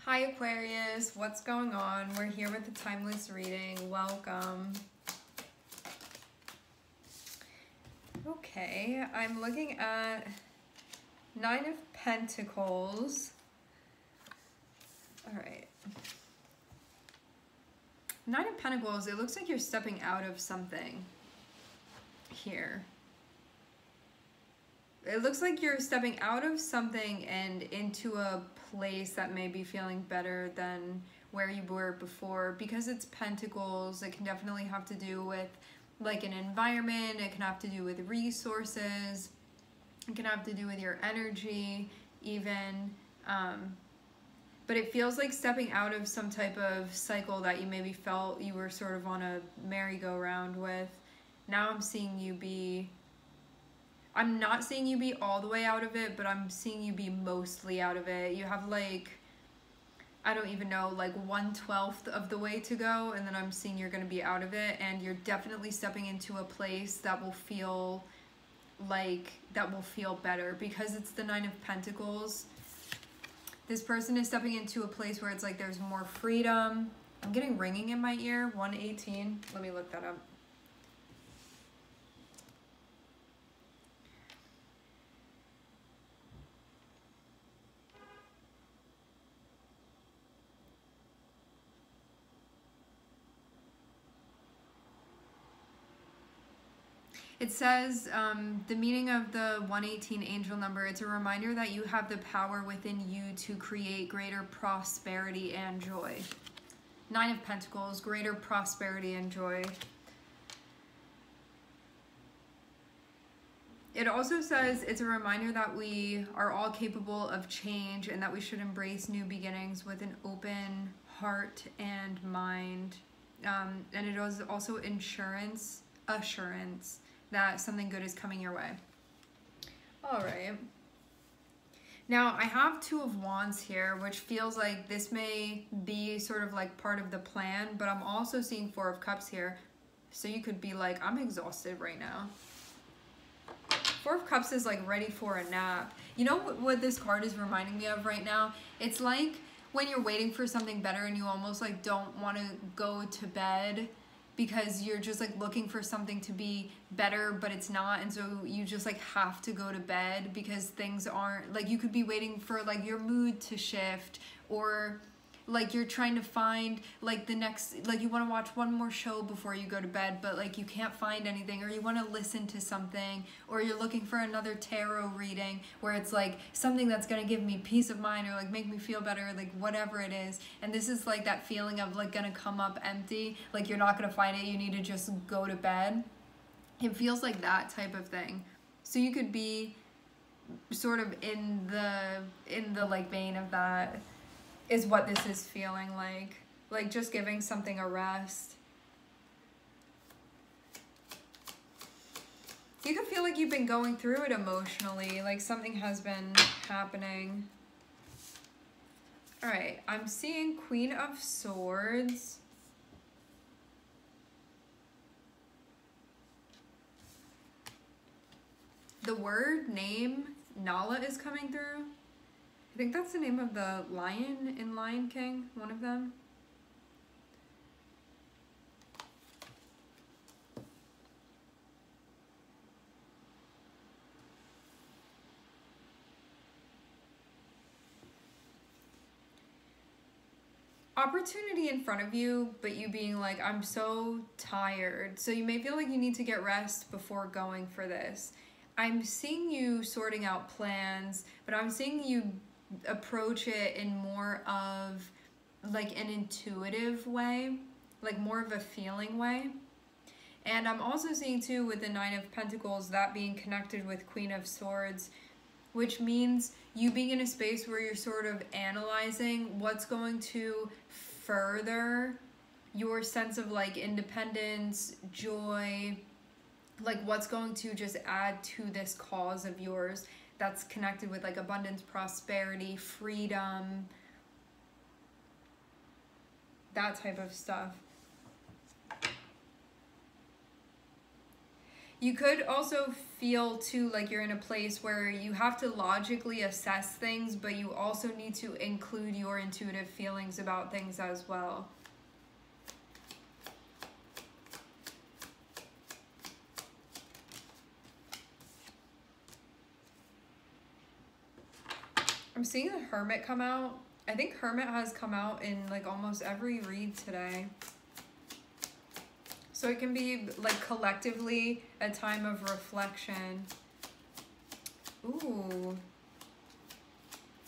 Hi Aquarius, what's going on? We're here with the timeless reading. Welcome. Okay, I'm looking at Nine of Pentacles. All right. Nine of Pentacles, it looks like you're stepping out of something here. It looks like you're stepping out of something and into a place that may be feeling better than where you were before. Because it's Pentacles, it can definitely have to do with like an environment, it can have to do with resources, it can have to do with your energy even. But it feels like stepping out of some type of cycle that you maybe felt you were sort of on a merry-go-round with. Now I'm seeing you be... I'm not seeing you be all the way out of it, but I'm seeing you be mostly out of it. You have like, I don't even know, like 1/12 of the way to go, and then I'm seeing you're going to be out of it, and you're definitely stepping into a place that will feel like, that will feel better. Because it's the Nine of Pentacles, this person is stepping into a place where it's like there's more freedom. I'm getting ringing in my ear, 118. Let me look that up. It says, the meaning of the 118 angel number, it's a reminder that you have the power within you to create greater prosperity and joy. Nine of Pentacles, greater prosperity and joy. It also says it's a reminder that we are all capable of change and that we should embrace new beginnings with an open heart and mind. And it is also assurance that something good is coming your way. All right. Now, I have Two of Wands here, which feels like this may be sort of like part of the plan, but I'm also seeing Four of Cups here. So you could be like, I'm exhausted right now. Four of Cups is like ready for a nap. You know what this card is reminding me of right now? It's like when you're waiting for something better and you almost like don't want to go to bed because you're just like looking for something to be better, but it's not, and so you just like have to go to bed because things aren't, like you could be waiting for like your mood to shift, or like you're trying to find like the next, like you want to watch one more show before you go to bed, but like you can't find anything, or you want to listen to something, or you're looking for another tarot reading where it's like something that's going to give me peace of mind or like make me feel better, like whatever it is. And this is like that feeling of like going to come up empty, like you're not going to find it, you need to just go to bed. It feels like that type of thing. So you could be sort of in the like vein of that, is what this is feeling like just giving something a rest. You could feel like you've been going through it emotionally, like something has been happening. All right, I'm seeing Queen of Swords. The word name, Nala, is coming through. I think that's the name of the lion in Lion King, one of them. Opportunity in front of you, but you being like, I'm so tired. So you may feel like you need to get rest before going for this. I'm seeing you sorting out plans, but I'm seeing you approach it in more of like an intuitive way, like more of a feeling way. And I'm also seeing too with the Nine of Pentacles, that being connected with Queen of Swords, which means you being in a space where you're sort of analyzing what's going to further your sense of like independence, joy, like what's going to just add to this cause of yours that's connected with like abundance, prosperity, freedom, that type of stuff. You could also feel too like you're in a place where you have to logically assess things, but you also need to include your intuitive feelings about things as well. I'm seeing the Hermit come out. I think Hermit has come out in like almost every read today. So it can be like collectively a time of reflection. Ooh.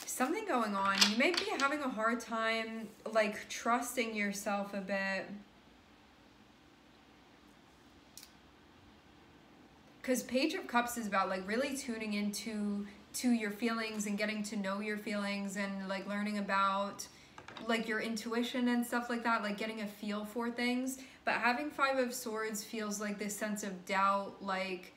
Something going on. You may be having a hard time like trusting yourself a bit. Because Page of Cups is about like really tuning into your feelings and getting to know your feelings and like learning about like your intuition and stuff like that, like getting a feel for things. But having Five of Swords feels like this sense of doubt, like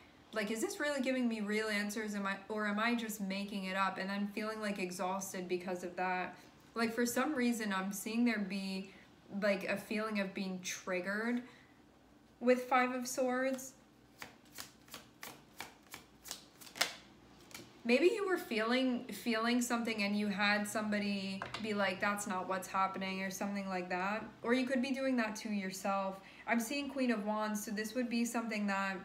is this really giving me real answers? Am I just making it up? And then feeling like exhausted because of that. Like for some reason I'm seeing there be like a feeling of being triggered with Five of Swords. Maybe you were feeling something and you had somebody be like, that's not what's happening, or something like that. Or you could be doing that to yourself. I'm seeing Queen of Wands, so this would be something that,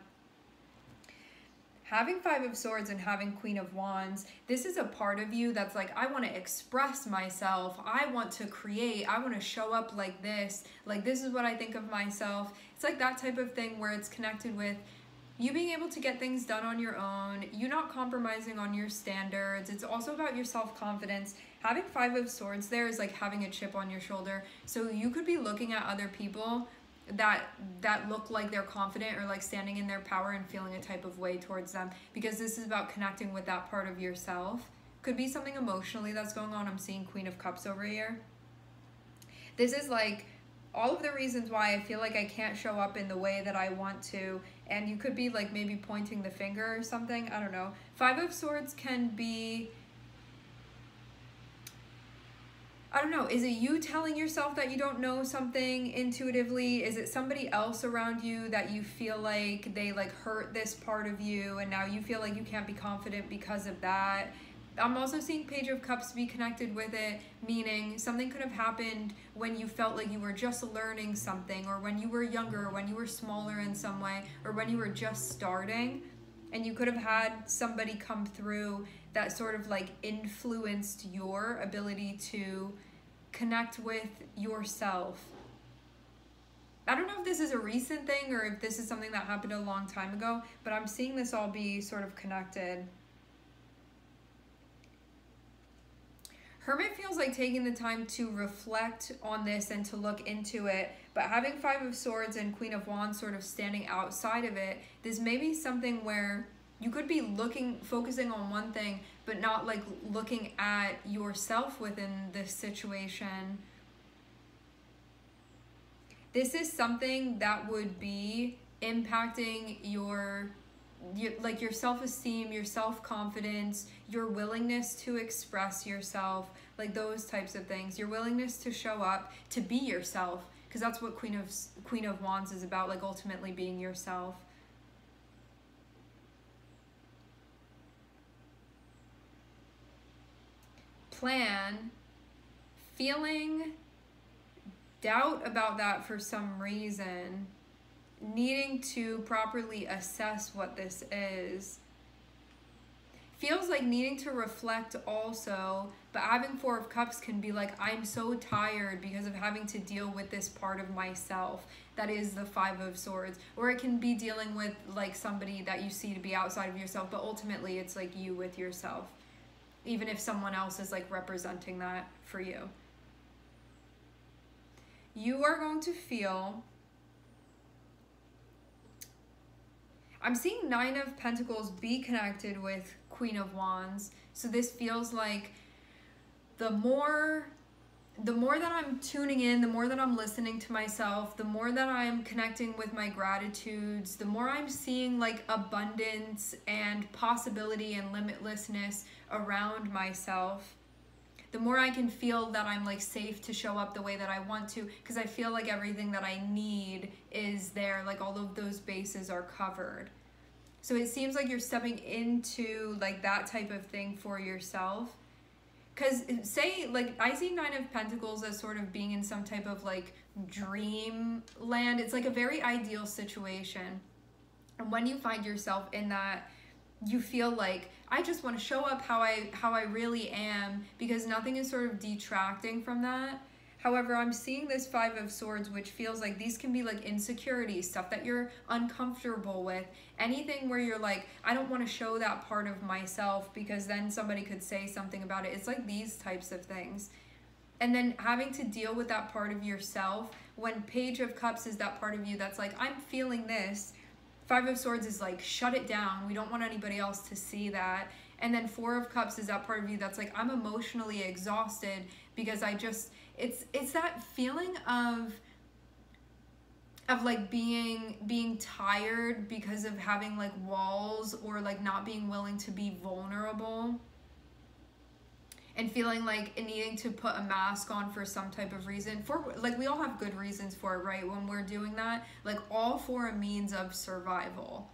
having Five of Swords and having Queen of Wands, this is a part of you that's like, I want to express myself. I want to create. I want to show up like this. Like, this is what I think of myself. It's like that type of thing where it's connected with you being able to get things done on your own, you not compromising on your standards. It's also about your self-confidence. Having Five of Swords there is like having a chip on your shoulder. So you could be looking at other people that look like they're confident or like standing in their power and feeling a type of way towards them, because this is about connecting with that part of yourself. Could be something emotionally that's going on. I'm seeing Queen of Cups over here. This is like all of the reasons why I feel like I can't show up in the way that I want to. And you could be like maybe pointing the finger or something. I don't know. Five of Swords can be, I don't know. Is it you telling yourself that you don't know something intuitively? Is it somebody else around you that you feel like they like hurt this part of you and now you feel like you can't be confident because of that? I'm also seeing Page of Cups be connected with it, meaning something could have happened when you felt like you were just learning something, or when you were younger, or when you were smaller in some way, or when you were just starting, and you could have had somebody come through that sort of like influenced your ability to connect with yourself. I don't know if this is a recent thing or if this is something that happened a long time ago, but I'm seeing this all be sort of connected. Hermit feels like taking the time to reflect on this and to look into it, but having Five of Swords and Queen of Wands sort of standing outside of it, this may be something where you could be focusing on one thing, but not like looking at yourself within this situation. This is something that would be impacting your self-esteem, your self-confidence, your willingness to express yourself, like those types of things, your willingness to show up, to be yourself, because that's what Queen of Wands is about, like ultimately being yourself. Plan, feeling doubt about that for some reason, needing to properly assess what this is. Feels like needing to reflect also, but having Four of Cups can be like, I'm so tired because of having to deal with this part of myself. That is the Five of Swords. Or it can be dealing with like somebody that you see to be outside of yourself, but ultimately it's like you with yourself, even if someone else is like representing that for you. You are going to feel, I'm seeing Nine of Pentacles be connected with Queen of Wands. So this feels like the more that I'm tuning in, the more that I'm listening to myself, the more that I'm connecting with my gratitudes, the more I'm seeing like abundance and possibility and limitlessness around myself, the more I can feel that I'm like safe to show up the way that I want to, because I feel like everything that I need is there, like all of those bases are covered. So it seems like you're stepping into like that type of thing for yourself. Because say, like, I see Nine of Pentacles as sort of being in some type of like dream land. It's like a very ideal situation. And when you find yourself in that, you feel like, I just want to show up how I really am, because nothing is sort of detracting from that. However, I'm seeing this Five of Swords, which feels like these can be like insecurities, stuff that you're uncomfortable with, anything where you're like, I don't want to show that part of myself because then somebody could say something about it. It's like these types of things. And then having to deal with that part of yourself, when Page of Cups is that part of you that's like, I'm feeling this. Five of Swords is like, shut it down. We don't want anybody else to see that. And then Four of Cups is that part of you that's like, I'm emotionally exhausted because I just, it's that feeling of like being tired because of having like walls, or like not being willing to be vulnerable, and feeling like needing to put a mask on for some type of reason. For like, we all have good reasons for it, right? When we're doing that, like all for a means of survival.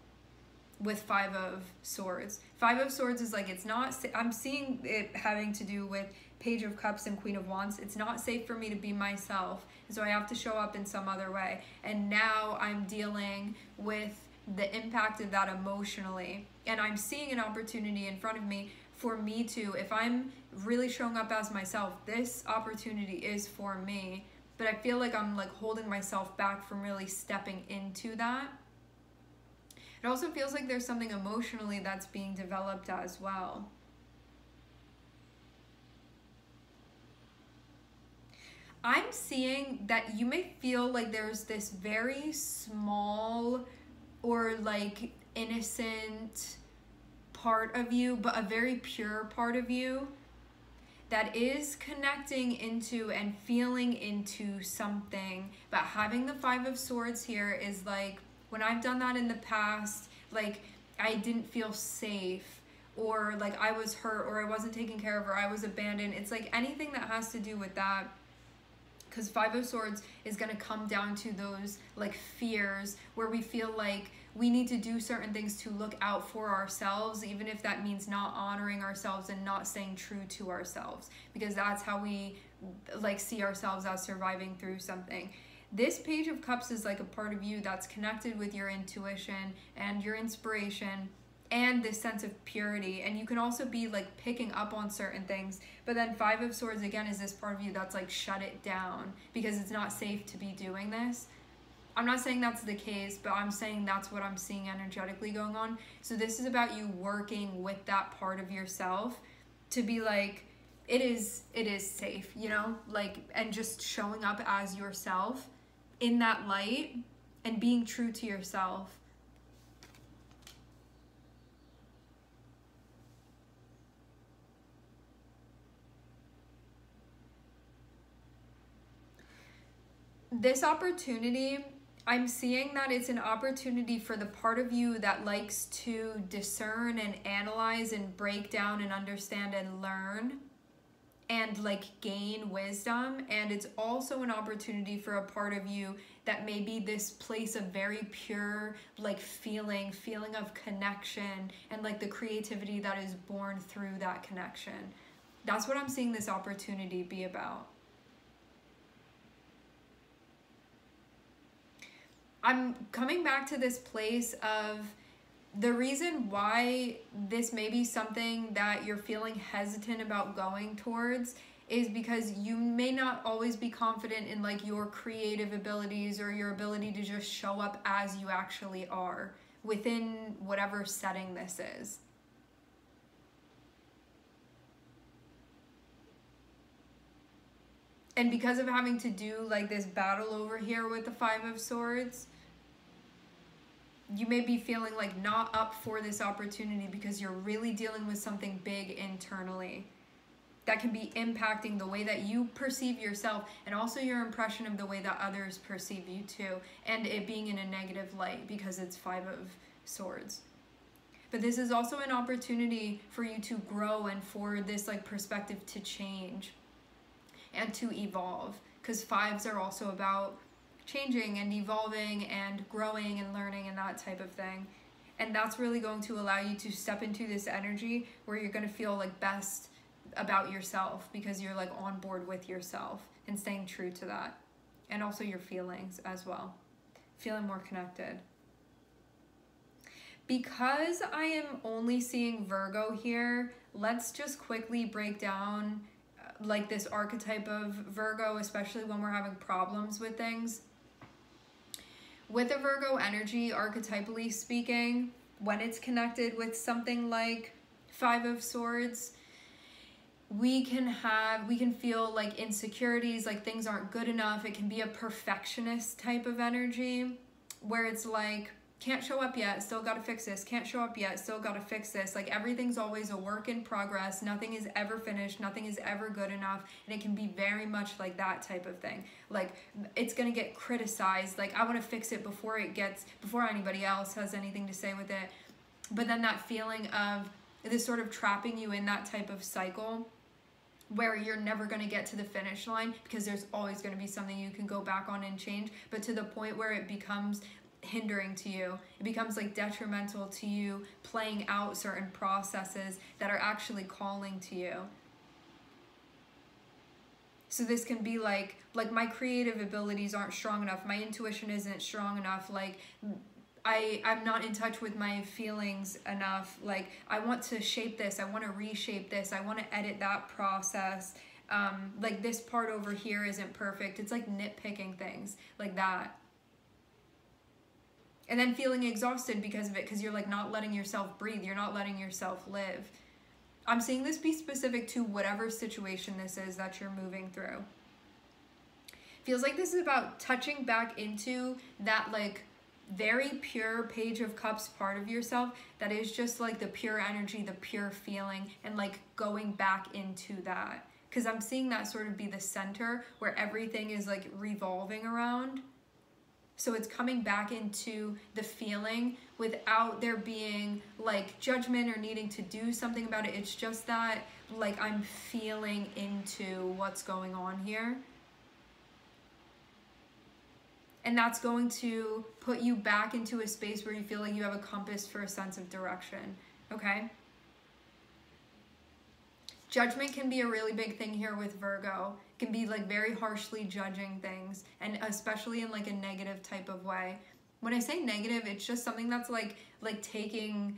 With Five of Swords, Five of Swords is like, it's not, I'm seeing it having to do with Page of Cups and Queen of Wands. It's not safe for me to be myself, so I have to show up in some other way. And now I'm dealing with the impact of that emotionally, and I'm seeing an opportunity in front of me for me to, if I'm really showing up as myself, this opportunity is for me. But I feel like I'm like holding myself back from really stepping into that. It also feels like there's something emotionally that's being developed as well. I'm seeing that you may feel like there's this very small or like innocent part of you, but a very pure part of you that is connecting into and feeling into something. But having the Five of Swords here is like, when I've done that in the past, like I didn't feel safe, or like I was hurt, or I wasn't taken care of, or I was abandoned. It's like anything that has to do with that, because Five of Swords is going to come down to those like fears where we feel like we need to do certain things to look out for ourselves, even if that means not honoring ourselves and not staying true to ourselves, because that's how we like see ourselves as surviving through something. This Page of Cups is like a part of you that's connected with your intuition and your inspiration and this sense of purity. And you can also be like picking up on certain things. But then Five of Swords again is this part of you that's like, shut it down because it's not safe to be doing this. I'm not saying that's the case, but I'm saying that's what I'm seeing energetically going on. So this is about you working with that part of yourself to be like, it is safe, you know, like, and just showing up as yourself in that light and being true to yourself. This opportunity, I'm seeing that it's an opportunity for the part of you that likes to discern and analyze and break down and understand and learn and like gain wisdom. And it's also an opportunity for a part of you that may be this place of very pure like feeling of connection and like the creativity that is born through that connection. That's what I'm seeing this opportunity be about. I'm coming back to this place of the reason why this may be something that you're feeling hesitant about going towards is because you may not always be confident in like your creative abilities or your ability to just show up as you actually are within whatever setting this is. And because of having to do like this battle over here with the Five of Swords, you may be feeling like not up for this opportunity because you're really dealing with something big internally that can be impacting the way that you perceive yourself and also your impression of the way that others perceive you too, and it being in a negative light because it's Five of Swords. But this is also an opportunity for you to grow and for this like perspective to change and to evolve, because fives are also about changing and evolving and growing and learning and that type of thing. And that's really going to allow you to step into this energy where you're going to feel like best about yourself, because you're like on board with yourself and staying true to that. And also your feelings as well. Feeling more connected. Because I am only seeing Virgo here, let's just quickly break down like this archetype of Virgo, especially when we're having problems with things. With a Virgo energy, archetypally speaking, when it's connected with something like Five of Swords, we can feel like insecurities, like things aren't good enough. It can be a perfectionist type of energy where it's like, can't show up yet, still gotta fix this. Can't show up yet, still gotta fix this. Like everything's always a work in progress. Nothing is ever finished. Nothing is ever good enough. And it can be very much like that type of thing. Like it's gonna get criticized. Like I wanna fix it before anybody else has anything to say with it. But then that feeling of this sort of trapping you in that type of cycle where you're never going to get to the finish line, because there's always going to be something you can go back on and change, but to the point where it becomes hindering to you. It becomes like detrimental to you playing out certain processes that are actually calling to you. So this can be like my creative abilities aren't strong enough. My intuition isn't strong enough. Like I'm not in touch with my feelings enough. Like I want to shape this. I want to reshape this. I want to edit that process. Like this part over here isn't perfect. It's like nitpicking things like that. And then feeling exhausted because of it, because you're like not letting yourself breathe. You're not letting yourself live. I'm seeing this be specific to whatever situation this is that you're moving through. Feels like this is about touching back into that like very pure Page of Cups part of yourself that is just like the pure energy, the pure feeling, and like going back into that. Because I'm seeing that sort of be the center where everything is like revolving around. So it's coming back into the feeling without there being like judgment or needing to do something about it. It's just that like I'm feeling into what's going on here. And that's going to put you back into a space where you feel like you have a compass for a sense of direction, okay? Judgment can be a really big thing here with Virgo. It can be like very harshly judging things, and especially in like a negative type of way. When I say negative, it's just something that's like taking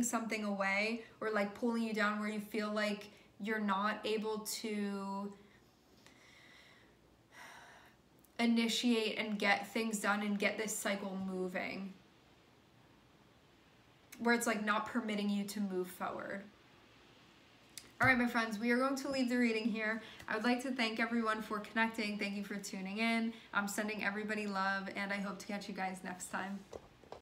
something away, or like pulling you down where you feel like you're not able to initiate and get things done and get this cycle moving, where it's like not permitting you to move forward. All right, my friends, we are going to leave the reading here. I would like to thank everyone for connecting. Thank you for tuning in. I'm sending everybody love, and I hope to catch you guys next time.